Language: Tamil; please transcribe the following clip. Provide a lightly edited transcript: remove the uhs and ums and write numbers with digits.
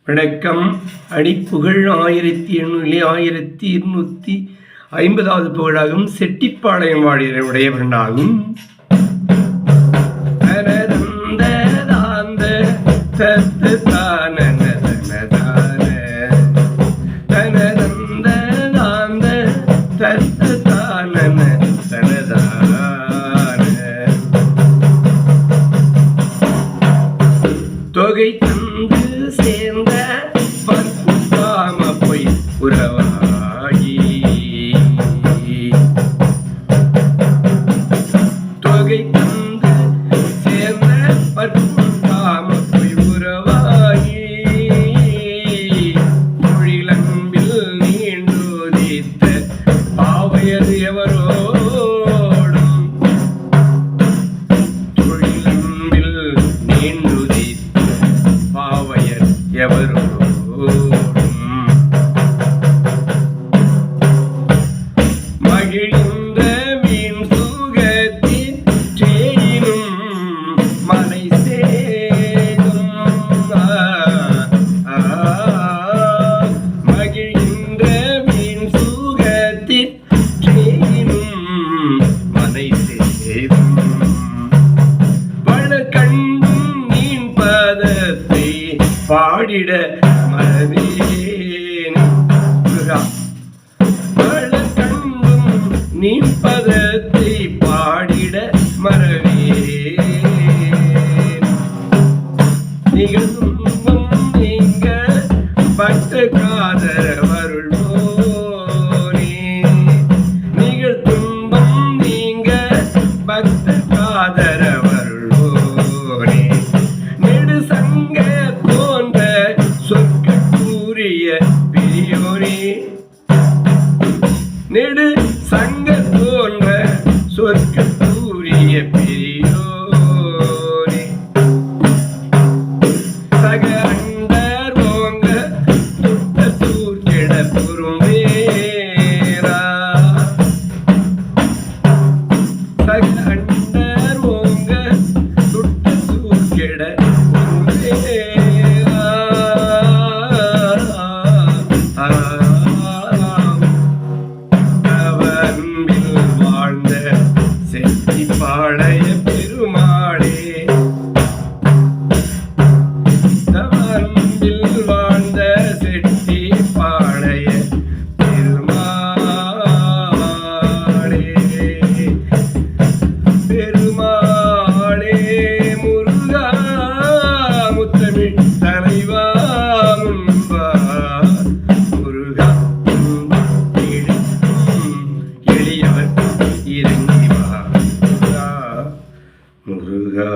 வணக்கம். அடிப்புகழ் 1850வது புகழாகும். செட்டிப்பாளையம் வாழிய உடையவனாகும். தொகை தந்து சேர்ந்த பற்பாம போய் உறவாகி தொகை தந்து சேர்ந்த பற்பாம போய் உறவாகி தொழிலன்பில் நீண்டுதித்த பாவையது எவரோடும் தொழிலன்பில் நீண்டுதித்த பாவையர் எவரோடும் மகிழ்ந்த மீன் சுகத்தின் தேயினும் மலை சேரும் மகிழ்ந்த மீன் சுகத்தின் தேயினும் மலை சேரும் வழக்கண்டும் மீன் பதத்தை பாடிட மறவேன் வழக்கண்டும் நீன் பதத்தை பாடிட மறவேன் நிகழ்ந்தும் நீங்க பட்ட காதர் வருள்வோனே நிகழ்த்தும்பம் நீங்க பக்த காதர வருள்வோனே நெடு சங்க தோன்ற சொற்கூறிய பெரியோனே நெடு சங்க தோன்ற சொற்கூறிய பெரியோனே சக அண்டர் ஓங்க துட்ட சூர்கிட புருவேரா சக அண்டர் ஓங்க துட்ட சூர்கிட வாழ்ந்த செட்டிப்பாளைய பெருமாளே தவன்பில் வாழ்ந்த செட்டிப்பாளைய பெருமாளே பெருமாளே முருகா முத்தமிழ் தலைவா முன்பா முருகா எளியவர் இறங்கி வா முருகா.